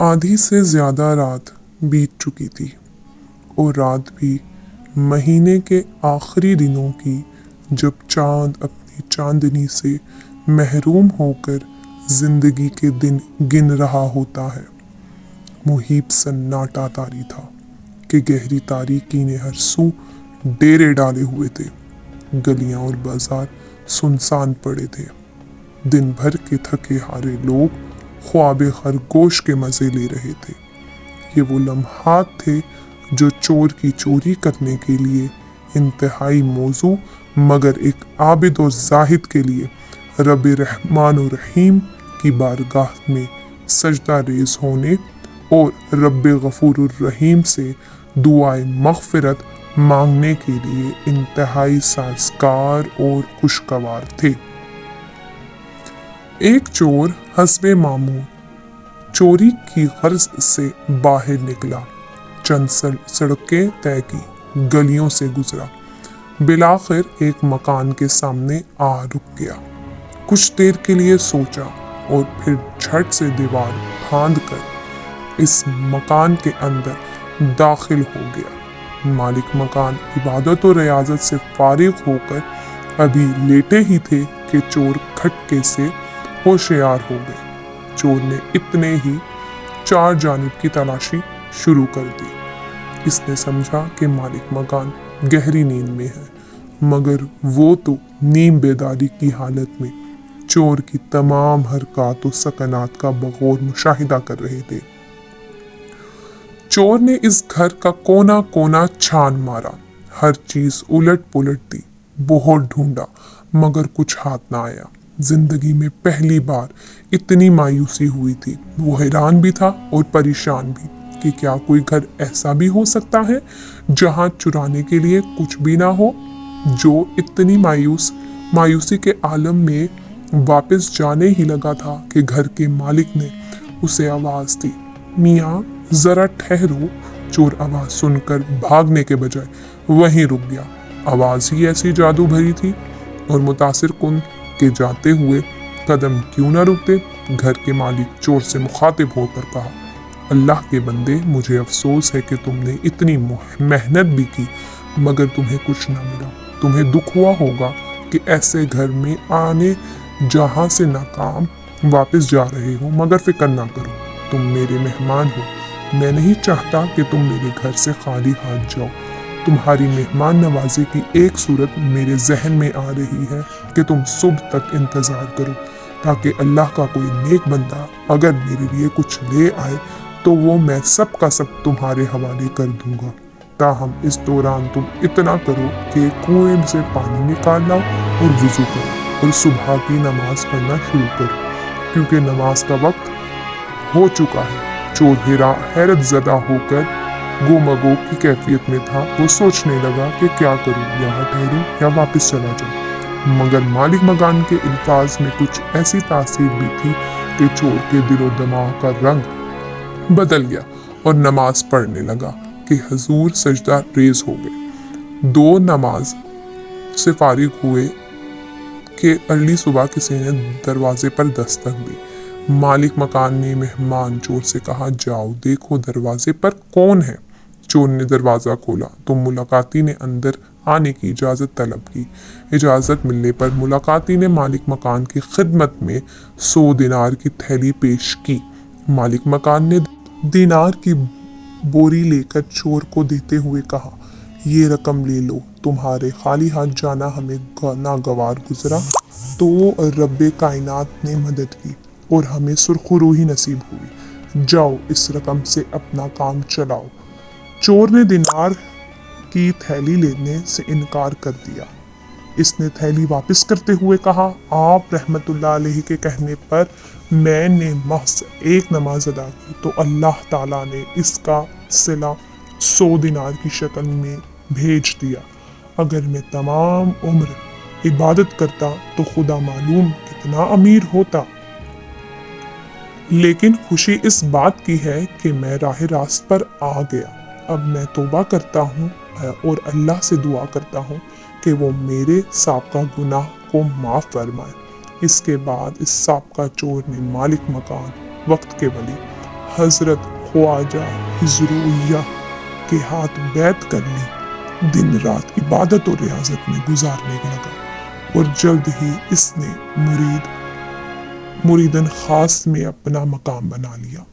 आधी से ज़्यादा रात बीत चुकी थी और रात भी महीने के आखिरी दिनों की, जब चांद अपनी चांदनी से महरूम होकर जिंदगी के दिन गिन रहा होता है। मुहीब सन्नाटा तारी था कि गहरी तारीकी ने हर सू डेरे डाले हुए थे। गलियां और बाजार सुनसान पड़े थे। दिन भर के थके हारे लोग ख्वाबे खरगोश के मजे ले रहे थे। ये वो लम्हात थे जो चोर की चोरी करने के लिए इंतहाई मौजू मगर एक आबिद और जाहिद के लिए रब रहमान और रहीम की बारगाह में सजदा रेज होने और रब गफूर रहीम से दुआए मग़फ़िरत मांगने के लिए इंतहाई साज़गार और खुशगवार थे। एक चोर हस्बे मामूल चोरी की गर्ज से बाहर निकला। चंद सड़कें तय की, गलियों से गुजरा, बिलाखिर एक मकान के सामने आ रुक गया। कुछ देर के लिए सोचा और फिर झट से दीवार फांद कर इस मकान के अंदर दाखिल हो गया। मालिक मकान इबादत और रियाजत से फारिग होकर अभी लेटे ही थे कि चोर खटके से होशियार हो गए। चोर ने इतने ही चार जानिब की तलाशी शुरू कर दी। इसने समझा कि मालिक मकान गहरी नींद में है, मगर वो तो नीम बेदारी की हालत में चोर की तमाम हरकत और सकनात का बगौर मुशाहिदा कर रहे थे। चोर ने इस घर का कोना कोना छान मारा, हर चीज उलट पुलट दी, बहुत ढूंढा मगर कुछ हाथ ना आया। जिंदगी में पहली बार इतनी मायूसी हुई थी। वो हैरान भी था और परेशान भी कि क्या कोई घर ऐसा भी हो सकता है जहां चुराने के लिए कुछ भी ना हो। जो इतनी मायूसी के आलम में वापस जाने ही लगा था कि घर के मालिक ने उसे आवाज दी, मियाँ जरा ठहरो। चोर आवाज सुनकर भागने के बजाय वहीं रुक गया। आवाज ही ऐसी जादू भरी थी और मुतासिर कुन के जाते हुए कदम क्यों न रुकते। घर के मालिक चोर से मुखातिब होकर कहा, अल्लाह के बंदे, मुझे अफसोस है कि तुमने इतनी मेहनत भी की मगर तुम्हें कुछ ना मिला। तुम्हें दुख हुआ होगा कि ऐसे घर में आने जहां से नाकाम वापस जा रहे हो, मगर फिक्र ना करो, तुम मेरे मेहमान हो। मैं नहीं चाहता कि तुम मेरे घर से खाली हाथ जाओ। तुम्हारी मेहमान नवाजी की एक सूरत मेरे जहन में आ रही है कि तुम सुबह तक इंतज़ार करो ताकि अल्लाह का कोई नेक बंदा अगर मेरे लिए कुछ ले आए तो वो मैं सब का सब तुम्हारे हवाले कर दूंगा। ताहम इस दौरान तुम इतना करो कि कुएं से पानी निकाल लाओ और वुज़ू करो और सुबह की नमाज पढ़ना शुरू करो, क्योंकि नमाज का वक्त हो चुका है। चोर हैरत ज़दा होकर गोमगो की कैफियत में था। वो सोचने लगा कि क्या करूं, यहाँ ठहरूं या वापस चला जाऊं। मगर मालिक मकान के अल्फाज में कुछ ऐसी तासीर भी थी कि चोर के दिलो दिमाग का रंग बदल गया और नमाज पढ़ने लगा कि हजूर सजदा रेज हो गए। दो नमाज से फारिग हुए कि अर्ली सुबह किसी ने दरवाजे पर दस्तक दी। मालिक मकान ने मेहमान चोर से कहा, जाओ देखो दरवाजे पर कौन है। चोर ने दरवाज़ा खोला तो मुलाकाती ने अंदर आने की इजाज़त तलब की। इजाज़त मिलने पर मुलाकाती ने मालिक मकान की खिदमत में 100 दिनार की थैली पेश की। मालिक मकान ने दिनार की बोरी लेकर चोर को देते हुए कहा, ये रकम ले लो, तुम्हारे खाली हाथ जाना हमें नागवार गुजरा तो रब्बे कायनात ने मदद की और हमें सुरखुरूही नसीब हुई। जाओ इस रकम से अपना काम चलाओ। चोर ने दिनार की थैली लेने से इनकार कर दिया। इसने थैली वापस करते हुए कहा, आप रहमतुल्लाह अलैहि के कहने पर मैंने महज एक नमाज अदा की तो अल्लाह ताला ने इसका सिला 100 दिनार की शक्ल में भेज दिया। अगर मैं तमाम उम्र इबादत करता तो खुदा मालूम कितना अमीर होता। लेकिन खुशी इस बात की है कि मैं राह रास्त पर आ गया। अब मैं तौबा करता हूँ और अल्लाह से दुआ करता हूँ कि वो मेरे साबका गुनाह को माफ़ फरमाए। इसके बाद इस साबका चोर ने मालिक मकान, वक्त के वली हजरत ख्वाजा हिजरुइया के हाथ बैत कर ली। दिन रात इबादत और रियाजत में गुजारने लगा और जल्द ही इसने मुरीदन खास में अपना मकाम बना लिया।